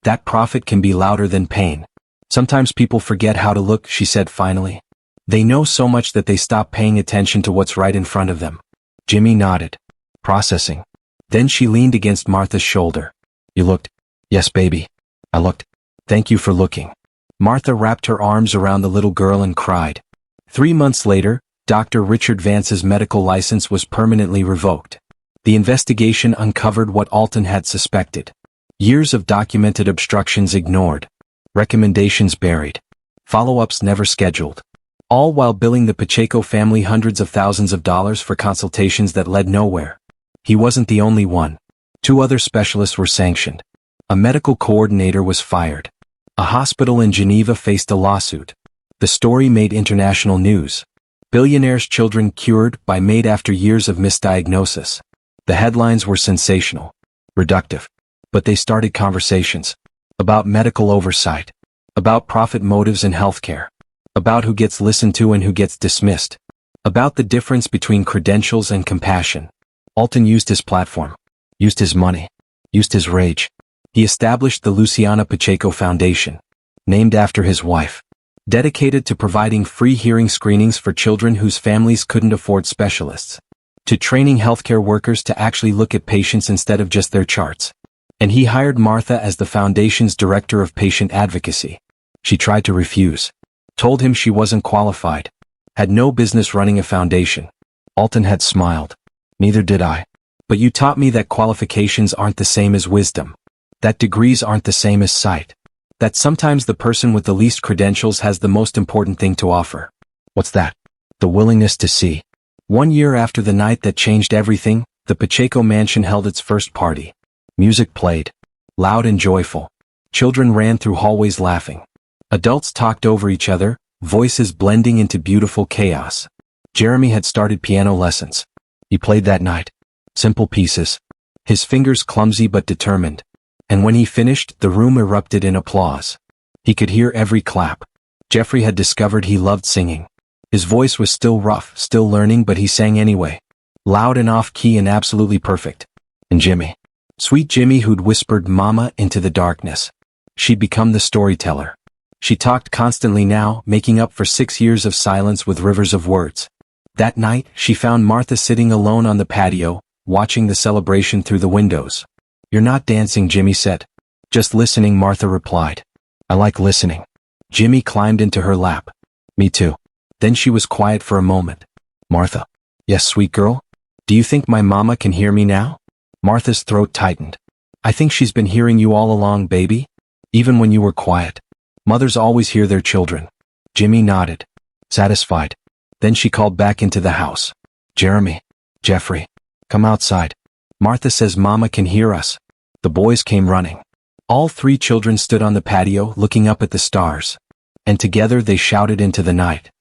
That profit can be louder than pain. Sometimes people forget how to look, she said finally. They know so much that they stop paying attention to what's right in front of them. Jimmie nodded. Processing. Then she leaned against Martha's shoulder. You looked. Yes, baby. I looked. Thank you for looking. Martha wrapped her arms around the little girl and cried. 3 months later, Dr. Richard Vance's medical license was permanently revoked. The investigation uncovered what Alton had suspected. Years of documented obstructions ignored. Recommendations buried. Follow-ups never scheduled. All while billing the Pacheco family hundreds of thousands of dollars for consultations that led nowhere. He wasn't the only one. 2 other specialists were sanctioned. A medical coordinator was fired. A hospital in Geneva faced a lawsuit. The story made international news. Billionaire's children cured by Maid after years of misdiagnosis. The headlines were sensational. Reductive. But they started conversations. About medical oversight. About profit motives in healthcare. About who gets listened to and who gets dismissed. About the difference between credentials and compassion. Alton used his platform. Used his money. Used his rage. He established the Luciana Pacheco Foundation. Named after his wife. Dedicated to providing free hearing screenings for children whose families couldn't afford specialists. To training healthcare workers to actually look at patients instead of just their charts. And he hired Martha as the foundation's director of patient advocacy. She tried to refuse. Told him she wasn't qualified. Had no business running a foundation. Alton had smiled. Neither did I. But you taught me that qualifications aren't the same as wisdom. That degrees aren't the same as sight. That sometimes the person with the least credentials has the most important thing to offer. What's that? The willingness to see. 1 year after the night that changed everything, the Pacheco mansion held its first party. Music played. Loud and joyful. Children ran through hallways laughing. Adults talked over each other, voices blending into beautiful chaos. Jeremy had started piano lessons. He played that night. Simple pieces. His fingers clumsy but determined. And when he finished, the room erupted in applause. He could hear every clap. Jeffrey had discovered he loved singing. His voice was still rough, still learning, but he sang anyway. Loud and off-key and absolutely perfect. And Jimmie. Sweet Jimmie, who'd whispered mama into the darkness. She'd become the storyteller. She talked constantly now, making up for 6 years of silence with rivers of words. That night, she found Martha sitting alone on the patio, watching the celebration through the windows. You're not dancing, Jimmie said. Just listening, Martha replied. I like listening. Jimmie climbed into her lap. Me too. Then she was quiet for a moment. Martha. Yes, sweet girl? Do you think my mama can hear me now? Martha's throat tightened. I think she's been hearing you all along, baby. Even when you were quiet. Mothers always hear their children. Jimmie nodded. Satisfied. Then she called back into the house. Jeremy. Jeffrey. Come outside. Martha says mama can hear us. The boys came running. All 3 children stood on the patio looking up at the stars. And together they shouted into the night.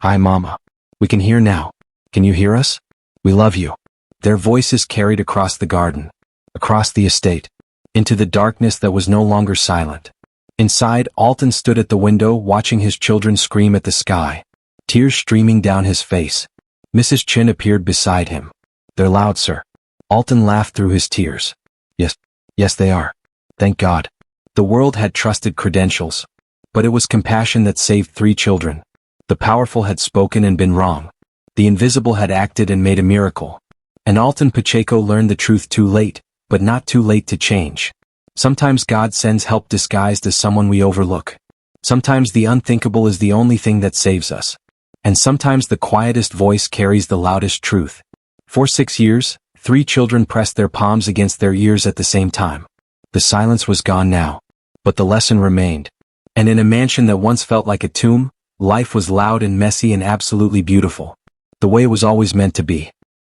Hi mama. We can hear now. Can you hear us? We love you. Their voices carried across the garden. Across the estate. Into the darkness that was no longer silent. Inside, Alton stood at the window watching his children scream at the sky. Tears streaming down his face. Mrs. Chin appeared beside him. They're loud, sir. Alton laughed through his tears. Yes they are. Thank God. The world had trusted credentials. But it was compassion that saved 3 children. The powerful had spoken and been wrong. The invisible had acted and made a miracle. And Alton Pacheco learned the truth too late, but not too late to change. Sometimes God sends help disguised as someone we overlook. Sometimes the unthinkable is the only thing that saves us. And sometimes the quietest voice carries the loudest truth. For 6 years, 3 children pressed their palms against their ears at the same time. The silence was gone now. But the lesson remained. And in a mansion that once felt like a tomb, life was loud and messy and absolutely beautiful. The way it was always meant to be.